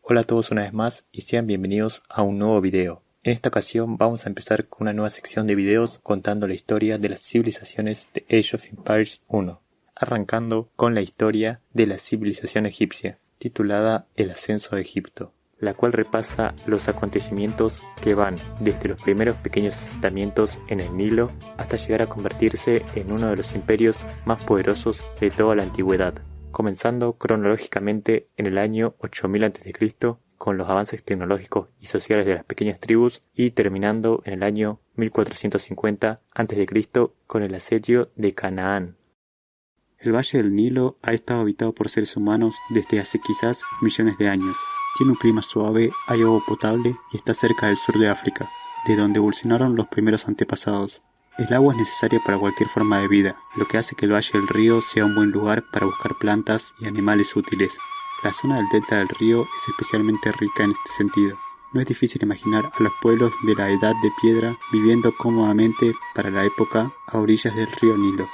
Hola a todos una vez más y sean bienvenidos a un nuevo video. En esta ocasión vamos a empezar con una nueva sección de videos contando la historia de las civilizaciones de Age of Empires 1, arrancando con la historia de la civilización egipcia, titulada El ascenso de Egipto, la cual repasa los acontecimientos que van desde los primeros pequeños asentamientos en el Nilo hasta llegar a convertirse en uno de los imperios más poderosos de toda la antigüedad, comenzando cronológicamente en el año 8000 a.C. con los avances tecnológicos y sociales de las pequeñas tribus y terminando en el año 1450 a.C. con el asedio de Canaán. El Valle del Nilo ha estado habitado por seres humanos desde hace quizás millones de años. Tiene un clima suave, hay agua potable y está cerca del sur de África, de donde evolucionaron los primeros antepasados. El agua es necesaria para cualquier forma de vida, lo que hace que el Valle del Río sea un buen lugar para buscar plantas y animales útiles. La zona del delta del río es especialmente rica en este sentido. No es difícil imaginar a los pueblos de la Edad de Piedra viviendo cómodamente para la época a orillas del río Nilo.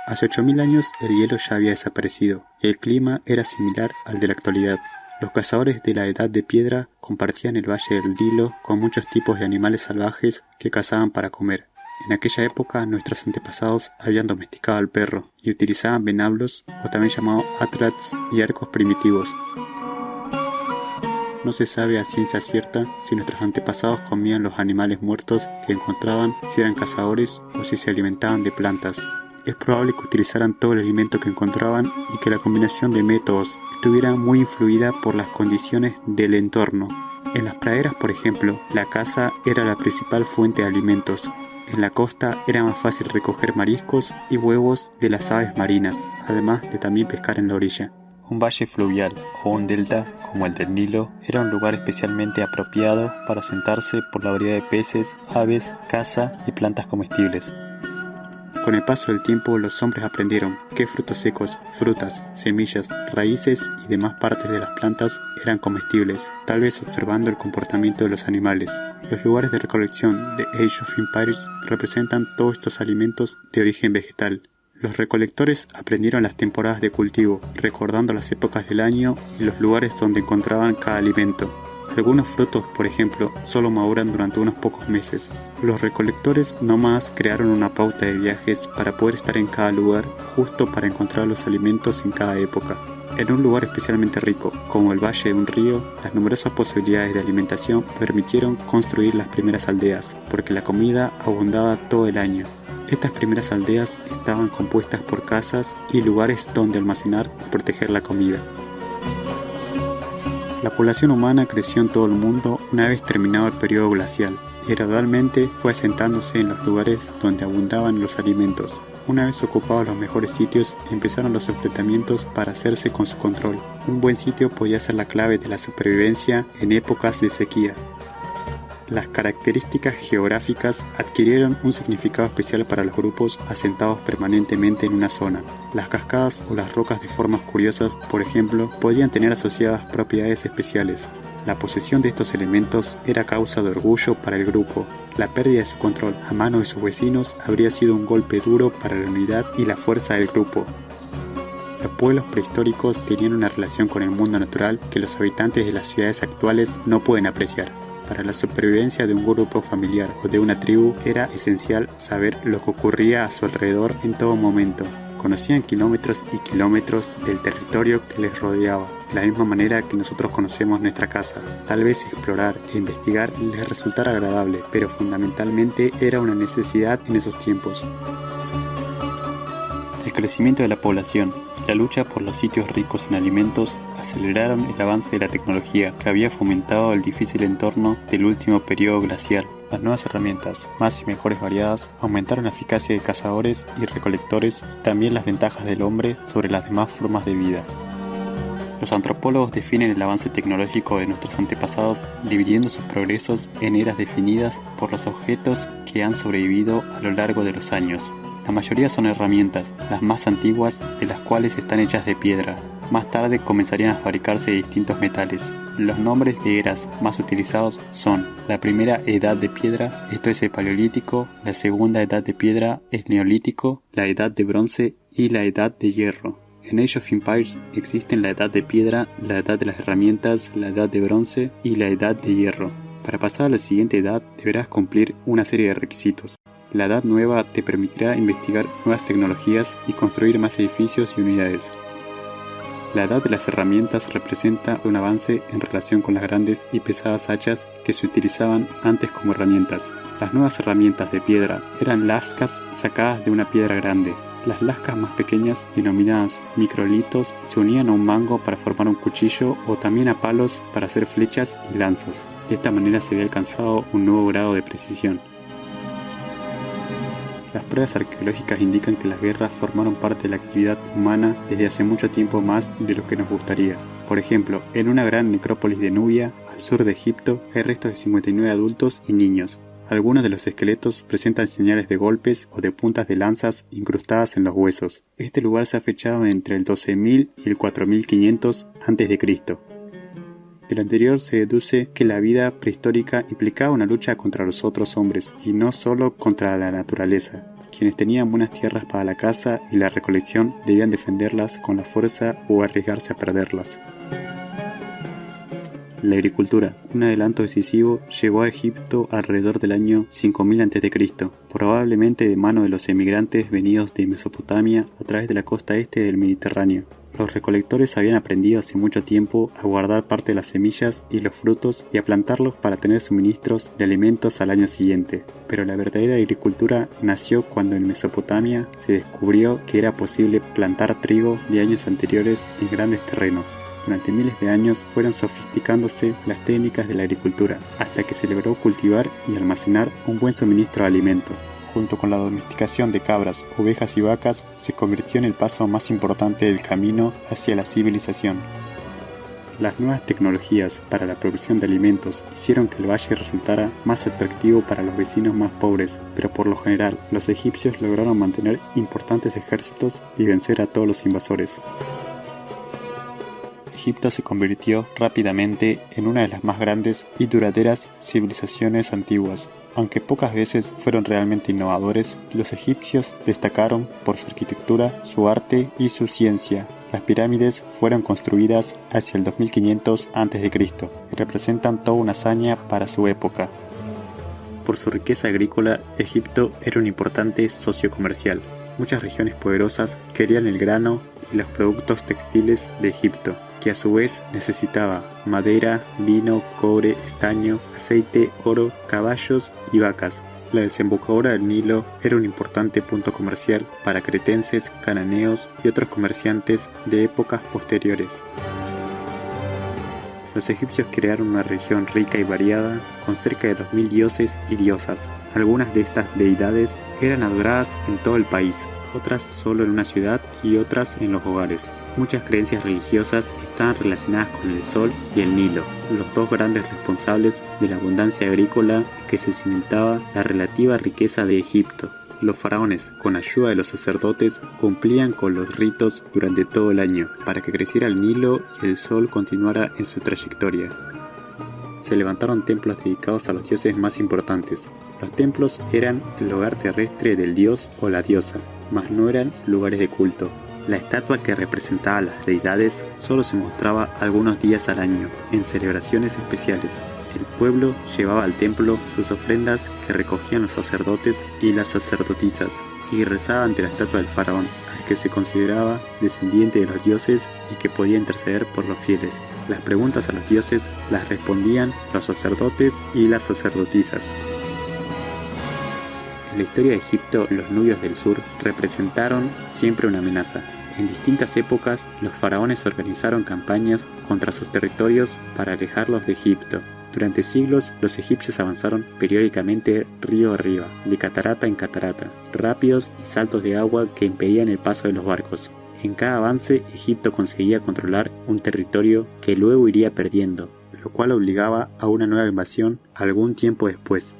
Hace 8000 años el hielo ya había desaparecido y el clima era similar al de la actualidad. Los cazadores de la Edad de Piedra compartían el Valle del Nilo con muchos tipos de animales salvajes que cazaban para comer. En aquella época nuestros antepasados habían domesticado al perro y utilizaban venablos, o también llamados atlats, y arcos primitivos. No se sabe a ciencia cierta si nuestros antepasados comían los animales muertos que encontraban, si eran cazadores o si se alimentaban de plantas. Es probable que utilizaran todo el alimento que encontraban y que la combinación de métodos estuviera muy influida por las condiciones del entorno. En las praderas, por ejemplo, la caza era la principal fuente de alimentos. En la costa era más fácil recoger mariscos y huevos de las aves marinas, además de también pescar en la orilla. Un valle fluvial o un delta, como el del Nilo, era un lugar especialmente apropiado para sentarse por la variedad de peces, aves, caza y plantas comestibles. Con el paso del tiempo, los hombres aprendieron qué frutos secos, frutas, semillas, raíces y demás partes de las plantas eran comestibles, tal vez observando el comportamiento de los animales. Los lugares de recolección de Age of Empires representan todos estos alimentos de origen vegetal. Los recolectores aprendieron las temporadas de cultivo, recordando las épocas del año y los lugares donde encontraban cada alimento. Algunos frutos, por ejemplo, solo maduran durante unos pocos meses. Los recolectores nómadas crearon una pauta de viajes para poder estar en cada lugar justo para encontrar los alimentos en cada época. En un lugar especialmente rico, como el valle de un río, las numerosas posibilidades de alimentación permitieron construir las primeras aldeas, porque la comida abundaba todo el año. Estas primeras aldeas estaban compuestas por casas y lugares donde almacenar y proteger la comida. La población humana creció en todo el mundo una vez terminado el periodo glacial y gradualmente fue asentándose en los lugares donde abundaban los alimentos. Una vez ocupados los mejores sitios, empezaron los enfrentamientos para hacerse con su control. Un buen sitio podía ser la clave de la supervivencia en épocas de sequía. Las características geográficas adquirieron un significado especial para los grupos asentados permanentemente en una zona. Las cascadas o las rocas de formas curiosas, por ejemplo, podían tener asociadas propiedades especiales. La posesión de estos elementos era causa de orgullo para el grupo. La pérdida de su control a manos de sus vecinos habría sido un golpe duro para la unidad y la fuerza del grupo. Los pueblos prehistóricos tenían una relación con el mundo natural que los habitantes de las ciudades actuales no pueden apreciar. Para la supervivencia de un grupo familiar o de una tribu era esencial saber lo que ocurría a su alrededor en todo momento. Conocían kilómetros y kilómetros del territorio que les rodeaba, de la misma manera que nosotros conocemos nuestra casa. Tal vez explorar e investigar les resultara agradable, pero fundamentalmente era una necesidad en esos tiempos. El crecimiento de la población y la lucha por los sitios ricos en alimentos aceleraron el avance de la tecnología que había fomentado el difícil entorno del último periodo glacial. Las nuevas herramientas, más y mejores variadas, aumentaron la eficacia de cazadores y recolectores y también las ventajas del hombre sobre las demás formas de vida. Los antropólogos definen el avance tecnológico de nuestros antepasados dividiendo sus progresos en eras definidas por los objetos que han sobrevivido a lo largo de los años. La mayoría son herramientas, las más antiguas de las cuales están hechas de piedra. Más tarde comenzarían a fabricarse de distintos metales. Los nombres de eras más utilizados son la primera edad de piedra, esto es el paleolítico, la segunda edad de piedra es neolítico, la edad de bronce y la edad de hierro. En Age of Empires existen la Edad de Piedra, la Edad de las Herramientas, la Edad de Bronce y la Edad de Hierro. Para pasar a la siguiente edad deberás cumplir una serie de requisitos. La Edad Nueva te permitirá investigar nuevas tecnologías y construir más edificios y unidades. La Edad de las Herramientas representa un avance en relación con las grandes y pesadas hachas que se utilizaban antes como herramientas. Las nuevas herramientas de piedra eran lascas sacadas de una piedra grande. Las lascas más pequeñas, denominadas microlitos, se unían a un mango para formar un cuchillo o también a palos para hacer flechas y lanzas. De esta manera se había alcanzado un nuevo grado de precisión. Las pruebas arqueológicas indican que las guerras formaron parte de la actividad humana desde hace mucho tiempo más de lo que nos gustaría. Por ejemplo, en una gran necrópolis de Nubia, al sur de Egipto, hay restos de 59 adultos y niños. Algunos de los esqueletos presentan señales de golpes o de puntas de lanzas incrustadas en los huesos. Este lugar se ha fechado entre el 12.000 y el 4.500 a.C. De lo anterior se deduce que la vida prehistórica implicaba una lucha contra los otros hombres y no solo contra la naturaleza. Quienes tenían buenas tierras para la caza y la recolección debían defenderlas con la fuerza o arriesgarse a perderlas. La agricultura, un adelanto decisivo, llegó a Egipto alrededor del año 5000 a.C., probablemente de mano de los emigrantes venidos de Mesopotamia a través de la costa este del Mediterráneo. Los recolectores habían aprendido hace mucho tiempo a guardar parte de las semillas y los frutos y a plantarlos para tener suministros de alimentos al año siguiente. Pero la verdadera agricultura nació cuando en Mesopotamia se descubrió que era posible plantar trigo de años anteriores en grandes terrenos. Durante miles de años fueron sofisticándose las técnicas de la agricultura, hasta que se logró cultivar y almacenar un buen suministro de alimento. Junto con la domesticación de cabras, ovejas y vacas, se convirtió en el paso más importante del camino hacia la civilización. Las nuevas tecnologías para la provisión de alimentos hicieron que el valle resultara más atractivo para los vecinos más pobres, pero por lo general, los egipcios lograron mantener importantes ejércitos y vencer a todos los invasores. Egipto se convirtió rápidamente en una de las más grandes y duraderas civilizaciones antiguas. Aunque pocas veces fueron realmente innovadores, los egipcios destacaron por su arquitectura, su arte y su ciencia. Las pirámides fueron construidas hacia el 2500 a.C. y representan toda una hazaña para su época. Por su riqueza agrícola, Egipto era un importante socio comercial. Muchas regiones poderosas querían el grano y los productos textiles de Egipto, que a su vez necesitaba madera, vino, cobre, estaño, aceite, oro, caballos y vacas. La desembocadura del Nilo era un importante punto comercial para cretenses, cananeos y otros comerciantes de épocas posteriores. Los egipcios crearon una religión rica y variada, con cerca de 2000 dioses y diosas. Algunas de estas deidades eran adoradas en todo el país, otras solo en una ciudad y otras en los hogares. Muchas creencias religiosas estaban relacionadas con el sol y el Nilo, los dos grandes responsables de la abundancia agrícola en que se cimentaba la relativa riqueza de Egipto. Los faraones, con ayuda de los sacerdotes, cumplían con los ritos durante todo el año, para que creciera el Nilo y el sol continuara en su trayectoria. Se levantaron templos dedicados a los dioses más importantes. Los templos eran el hogar terrestre del dios o la diosa, mas no eran lugares de culto. La estatua que representaba a las deidades solo se mostraba algunos días al año, en celebraciones especiales. El pueblo llevaba al templo sus ofrendas que recogían los sacerdotes y las sacerdotisas, y rezaba ante la estatua del faraón, al que se consideraba descendiente de los dioses y que podía interceder por los fieles. Las preguntas a los dioses las respondían los sacerdotes y las sacerdotisas. En la historia de Egipto, los nubios del sur representaron siempre una amenaza. En distintas épocas, los faraones organizaron campañas contra sus territorios para alejarlos de Egipto. Durante siglos, los egipcios avanzaron periódicamente río arriba, de catarata en catarata, rápidos y saltos de agua que impedían el paso de los barcos. En cada avance, Egipto conseguía controlar un territorio que luego iría perdiendo, lo cual obligaba a una nueva invasión algún tiempo después.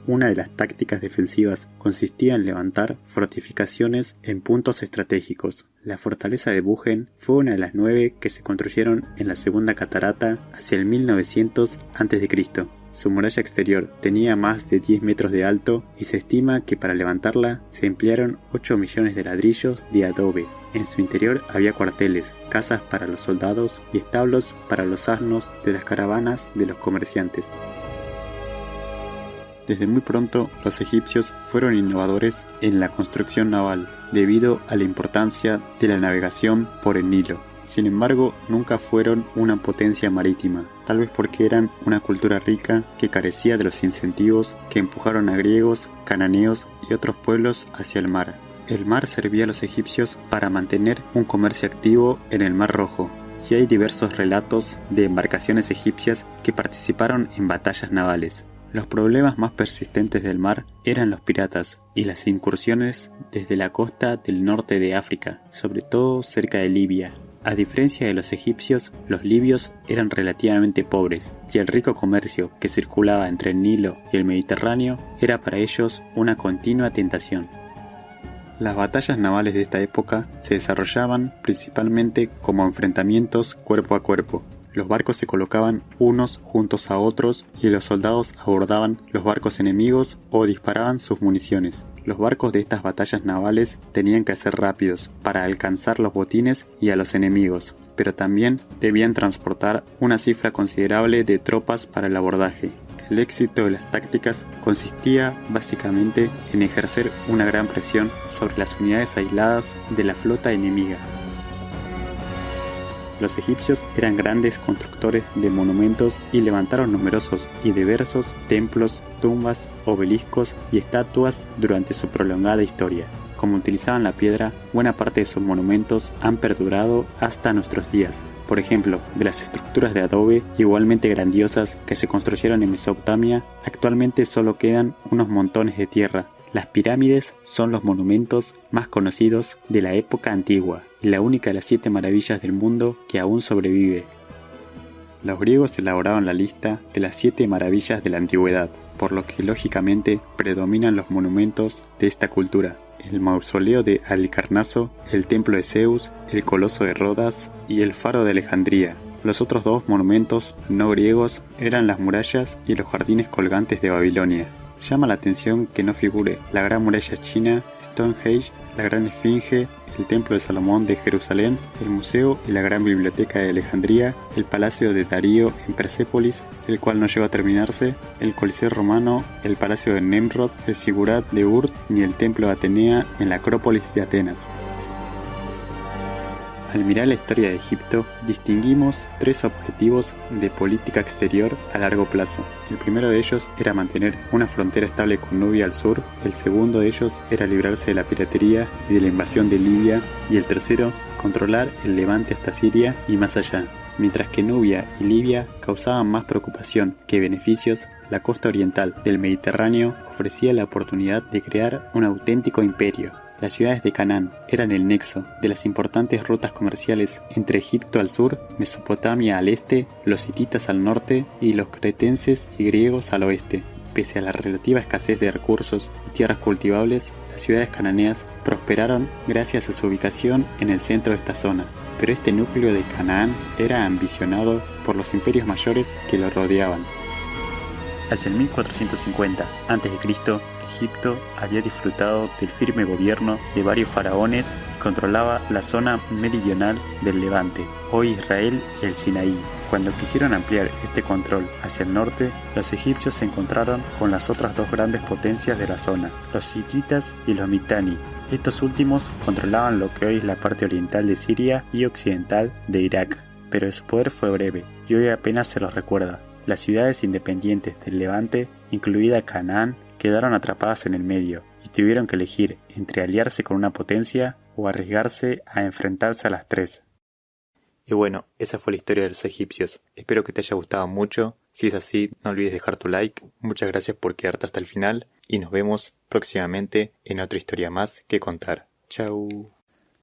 Una de las tácticas defensivas consistía en levantar fortificaciones en puntos estratégicos. La fortaleza de Bugen fue una de las 9 que se construyeron en la segunda catarata hacia el 1900 a.C. Su muralla exterior tenía más de 10 metros de alto y se estima que para levantarla se emplearon 8 millones de ladrillos de adobe. En su interior había cuarteles, casas para los soldados y establos para los asnos de las caravanas de los comerciantes. Desde muy pronto, los egipcios fueron innovadores en la construcción naval, debido a la importancia de la navegación por el Nilo. Sin embargo, nunca fueron una potencia marítima, tal vez porque eran una cultura rica que carecía de los incentivos que empujaron a griegos, cananeos y otros pueblos hacia el mar. El mar servía a los egipcios para mantener un comercio activo en el Mar Rojo, y hay diversos relatos de embarcaciones egipcias que participaron en batallas navales. Los problemas más persistentes del mar eran los piratas y las incursiones desde la costa del norte de África, sobre todo cerca de Libia. A diferencia de los egipcios, los libios eran relativamente pobres, y el rico comercio que circulaba entre el Nilo y el Mediterráneo era para ellos una continua tentación. Las batallas navales de esta época se desarrollaban principalmente como enfrentamientos cuerpo a cuerpo. Los barcos se colocaban unos juntos a otros y los soldados abordaban los barcos enemigos o disparaban sus municiones. Los barcos de estas batallas navales tenían que ser rápidos para alcanzar los botines y a los enemigos, pero también debían transportar una cifra considerable de tropas para el abordaje. El éxito de las tácticas consistía básicamente en ejercer una gran presión sobre las unidades aisladas de la flota enemiga. Los egipcios eran grandes constructores de monumentos y levantaron numerosos y diversos templos, tumbas, obeliscos y estatuas durante su prolongada historia. Como utilizaban la piedra, buena parte de sus monumentos han perdurado hasta nuestros días. Por ejemplo, de las estructuras de adobe igualmente grandiosas que se construyeron en Mesopotamia, actualmente solo quedan unos montones de tierra. Las pirámides son los monumentos más conocidos de la época antigua y la única de las 7 maravillas del mundo que aún sobrevive. Los griegos elaboraron la lista de las 7 maravillas de la antigüedad, por lo que lógicamente predominan los monumentos de esta cultura: el mausoleo de Halicarnaso, el templo de Zeus, el coloso de Rodas y el faro de Alejandría. Los otros 2 monumentos no griegos eran las murallas y los jardines colgantes de Babilonia. Llama la atención que no figure la Gran Muralla China, Stonehenge, la Gran Esfinge, el Templo de Salomón de Jerusalén, el Museo y la Gran Biblioteca de Alejandría, el Palacio de Darío en Persépolis, el cual no llegó a terminarse, el Coliseo Romano, el Palacio de Nemrod, el Sigurat de Ur, ni el Templo de Atenea en la Acrópolis de Atenas. Al mirar la historia de Egipto, distinguimos 3 objetivos de política exterior a largo plazo. El primero de ellos era mantener una frontera estable con Nubia al sur, el segundo de ellos era librarse de la piratería y de la invasión de Libia, y el tercero, controlar el Levante hasta Siria y más allá. Mientras que Nubia y Libia causaban más preocupación que beneficios, la costa oriental del Mediterráneo ofrecía la oportunidad de crear un auténtico imperio. Las ciudades de Canaán eran el nexo de las importantes rutas comerciales entre Egipto al sur, Mesopotamia al este, los hititas al norte y los cretenses y griegos al oeste. Pese a la relativa escasez de recursos y tierras cultivables, las ciudades cananeas prosperaron gracias a su ubicación en el centro de esta zona. Pero este núcleo de Canaán era ambicionado por los imperios mayores que lo rodeaban. Hacia el 1450 a.C., Egipto había disfrutado del firme gobierno de varios faraones y controlaba la zona meridional del Levante, hoy Israel y el Sinaí. Cuando quisieron ampliar este control hacia el norte, los egipcios se encontraron con las otras 2 grandes potencias de la zona, los hititas y los mitanni. Estos últimos controlaban lo que hoy es la parte oriental de Siria y occidental de Irak, pero su poder fue breve y hoy apenas se los recuerda. Las ciudades independientes del Levante, incluida Canaán, quedaron atrapadas en el medio y tuvieron que elegir entre aliarse con una potencia o arriesgarse a enfrentarse a las 3. Y bueno, esa fue la historia de los egipcios. Espero que te haya gustado mucho. Si es así, no olvides dejar tu like. Muchas gracias por quedarte hasta el final y nos vemos próximamente en otra historia más que contar. Chau.